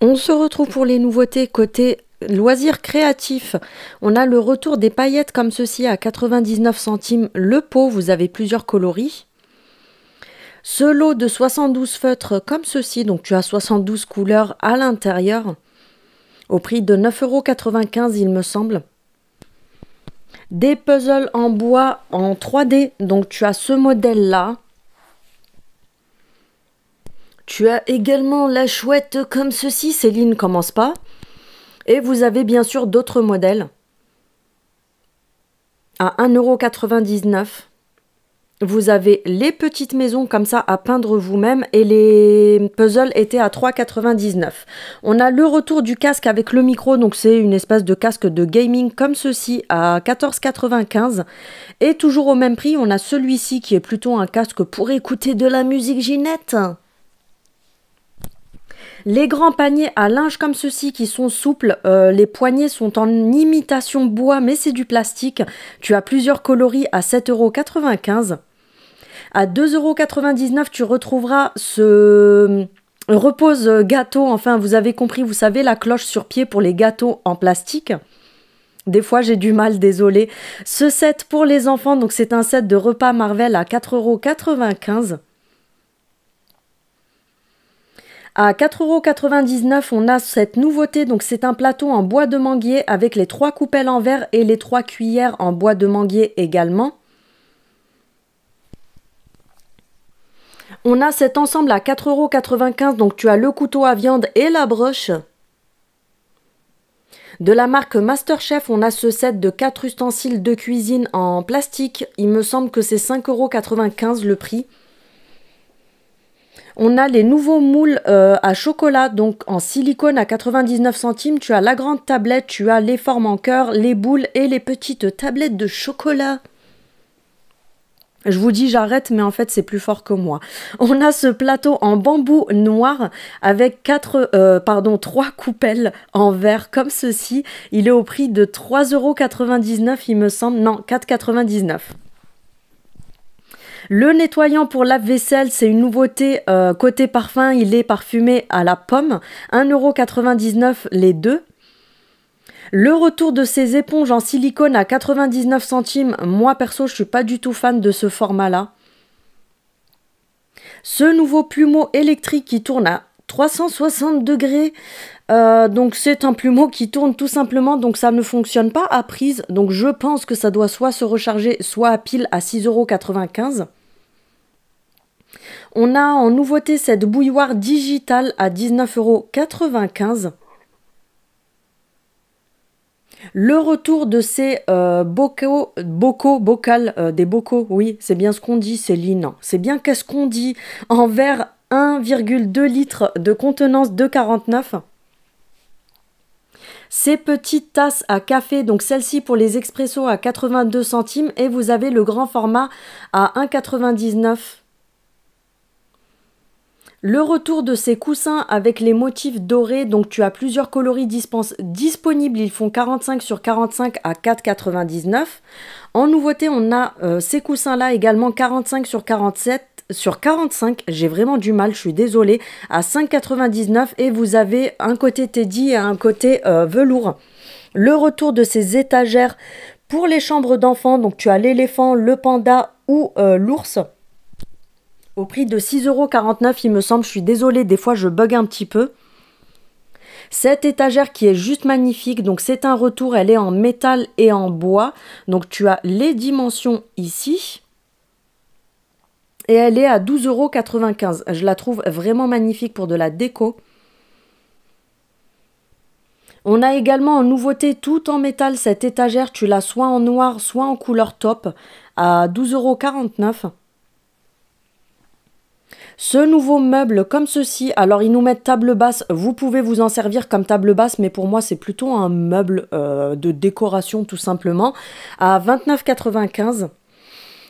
On se retrouve pour les nouveautés côté loisirs créatifs. On a le retour des paillettes comme ceci à 99 centimes le pot. Vous avez plusieurs coloris. Ce lot de 72 feutres comme ceci, donc tu as 72 couleurs à l'intérieur, au prix de 9,95 € il me semble. Des puzzles en bois en 3D, donc tu as ce modèle-là. Tu as également la chouette comme ceci, Céline commence pas. Et vous avez bien sûr d'autres modèles à 1,99 €. Vous avez les petites maisons comme ça à peindre vous-même et les puzzles étaient à 3,99 €. On a le retour du casque avec le micro, donc c'est une espèce de casque de gaming comme ceci à 14,95 €. Et toujours au même prix, on a celui-ci qui est plutôt un casque pour écouter de la musique Ginette. Les grands paniers à linge comme ceci qui sont souples, les poignées sont en imitation bois mais c'est du plastique. Tu as plusieurs coloris à 7,95 €. À 2,99 €, tu retrouveras ce repose gâteau, enfin vous avez compris, vous savez la cloche sur pied pour les gâteaux en plastique. Des fois j'ai du mal, désolé. Ce set pour les enfants, donc c'est un set de repas Marvel à 4,95 €. À 4,99 €, on a cette nouveauté, donc c'est un plateau en bois de manguier avec les 3 coupelles en verre et les 3 cuillères en bois de manguier également. On a cet ensemble à 4,95 €, donc tu as le couteau à viande et la broche. De la marque Masterchef, on a ce set de 4 ustensiles de cuisine en plastique. Il me semble que c'est 5,95 € le prix. On a les nouveaux moules à chocolat, donc en silicone à 99 centimes. Tu as la grande tablette, tu as les formes en cœur, les boules et les petites tablettes de chocolat. Je vous dis j'arrête, mais en fait c'est plus fort que moi. On a ce plateau en bambou noir avec 3 coupelles en verre comme ceci. Il est au prix de 3,99 € il me semble. Non, 4,99 €. Le nettoyant pour lave-vaisselle, c'est une nouveauté côté parfum. Il est parfumé à la pomme. 1,99 € les deux. Le retour de ces éponges en silicone à 99 centimes. Moi, perso, je suis pas du tout fan de ce format-là. Ce nouveau plumeau électrique qui tourne à 360 degrés. Donc, c'est un plumeau qui tourne tout simplement. Donc, ça ne fonctionne pas à prise. Donc, je pense que ça doit soit se recharger, soit à pile à 6,95 €. On a en nouveauté cette bouilloire digitale à 19,95 €. Le retour de ces des bocaux, oui, c'est bien ce qu'on dit, Céline. C'est bien qu'est-ce qu'on dit. En verre 1,2 litres de contenance de 49. Ces petites tasses à café, donc celle-ci pour les expressos à 82 centimes et vous avez le grand format à 1,99 €. Le retour de ces coussins avec les motifs dorés, donc tu as plusieurs coloris disponibles, ils font 45 sur 45 à 4,99 €. En nouveauté, on a ces coussins-là également 45 sur 47 sur 45, j'ai vraiment du mal, je suis désolée, à 5,99 € et vous avez un côté teddy et un côté velours. Le retour de ces étagères pour les chambres d'enfants, donc tu as l'éléphant, le panda ou l'ours. Au prix de 6,49 € il me semble, je suis désolée, des fois je bug un petit peu. Cette étagère qui est juste magnifique, donc c'est un retour, elle est en métal et en bois. Donc tu as les dimensions ici. Et elle est à 12,95 €. Je la trouve vraiment magnifique pour de la déco. On a également en nouveauté tout en métal cette étagère, tu l'as soit en noir, soit en couleur taupe, à 12,49 €. Ce nouveau meuble comme ceci, alors ils nous mettent table basse, vous pouvez vous en servir comme table basse, mais pour moi c'est plutôt un meuble de décoration tout simplement, à 29,95 €.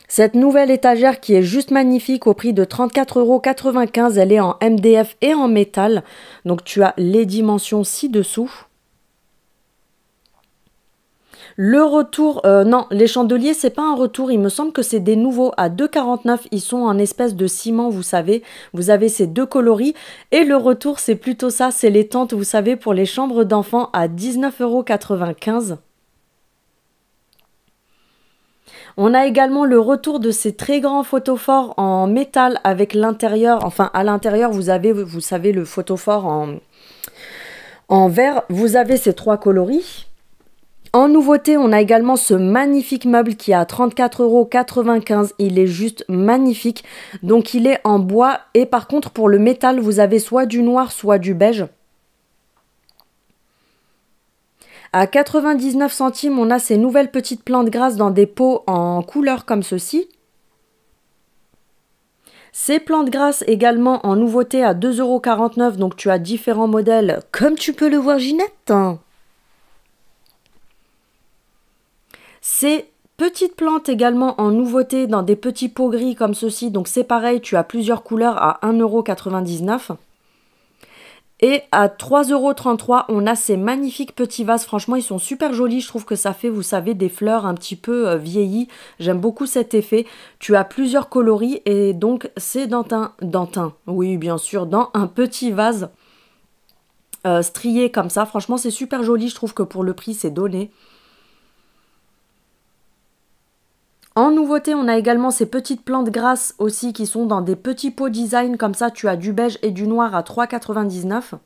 Cette nouvelle étagère qui est juste magnifique au prix de 34,95 €, elle est en MDF et en métal, donc tu as les dimensions ci-dessous. Le retour, non, les chandeliers, c'est pas un retour. Il me semble que c'est des nouveaux à 2,49 €. Ils sont en espèce de ciment, vous savez. Vous avez ces deux coloris. Et le retour, c'est plutôt ça. C'est les tentes, vous savez, pour les chambres d'enfants à 19,95 €. On a également le retour de ces très grands photophores en métal avec l'intérieur. Enfin, à l'intérieur, vous avez, vous savez, le photophore en verre. Vous avez ces trois coloris. En nouveauté, on a également ce magnifique meuble qui est à 34,95 €. Il est juste magnifique. Donc, il est en bois. Et par contre, pour le métal, vous avez soit du noir, soit du beige. À 99 centimes, on a ces nouvelles petites plantes grasses dans des pots en couleur comme ceci. Ces plantes grasses également en nouveauté à 2,49 €. Donc, tu as différents modèles, comme tu peux le voir, Ginette. Ces petites plantes également en nouveauté dans des petits pots gris comme ceci. Donc c'est pareil, tu as plusieurs couleurs à 1,99 €. Et à 3,33 €, on a ces magnifiques petits vases. Franchement, ils sont super jolis. Je trouve que ça fait, vous savez, des fleurs un petit peu vieillies. J'aime beaucoup cet effet. Tu as plusieurs coloris et donc c'est dans oui, bien sûr, dans un petit vase strié comme ça. Franchement, c'est super joli. Je trouve que pour le prix, c'est donné. En nouveauté, on a également ces petites plantes grasses aussi qui sont dans des petits pots design comme ça. Tu as du beige et du noir à 3,99 €.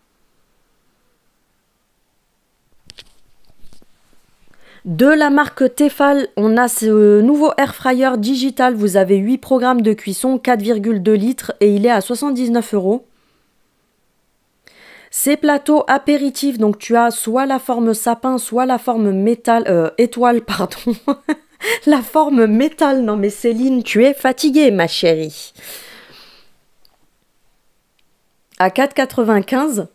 De la marque Tefal, on a ce nouveau air fryer digital. Vous avez 8 programmes de cuisson, 4,2 litres et il est à 79 €. Ces plateaux apéritifs, donc tu as soit la forme sapin, soit la forme étoile, pardon. La forme métal. Non mais Céline, tu es fatiguée ma chérie. À 4,95 €.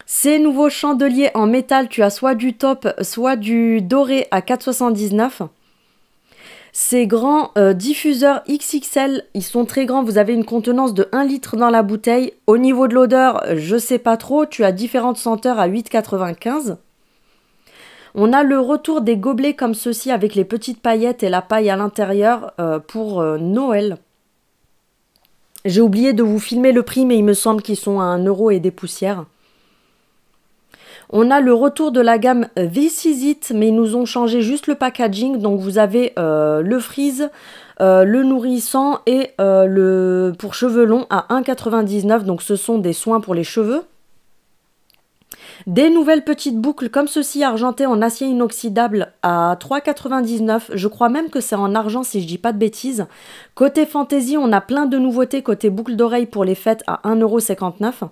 Ces nouveaux chandeliers en métal, tu as soit du taupe, soit du doré à 4,79 €. Ces grands diffuseurs XXL, ils sont très grands. Vous avez une contenance de 1 litre dans la bouteille. Au niveau de l'odeur, je sais pas trop. Tu as différentes senteurs à 8,95 €. On a le retour des gobelets comme ceci avec les petites paillettes et la paille à l'intérieur pour Noël. J'ai oublié de vous filmer le prix, mais il me semble qu'ils sont à 1 € et des poussières. On a le retour de la gamme This Is It, mais ils nous ont changé juste le packaging. Donc vous avez le frise, le nourrissant et le pour cheveux longs à 1,99 €. Donc ce sont des soins pour les cheveux. Des nouvelles petites boucles comme ceci argentées en acier inoxydable à 3,99 €. Je crois même que c'est en argent si je dis pas de bêtises. Côté fantaisie, on a plein de nouveautés côté boucles d'oreilles pour les fêtes à 1,59 €.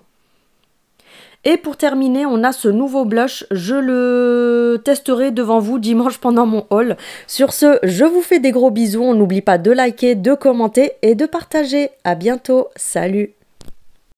Et pour terminer, on a ce nouveau blush. Je le testerai devant vous dimanche pendant mon haul. Sur ce, je vous fais des gros bisous. On n'oublie pas de liker, de commenter et de partager. À bientôt. Salut!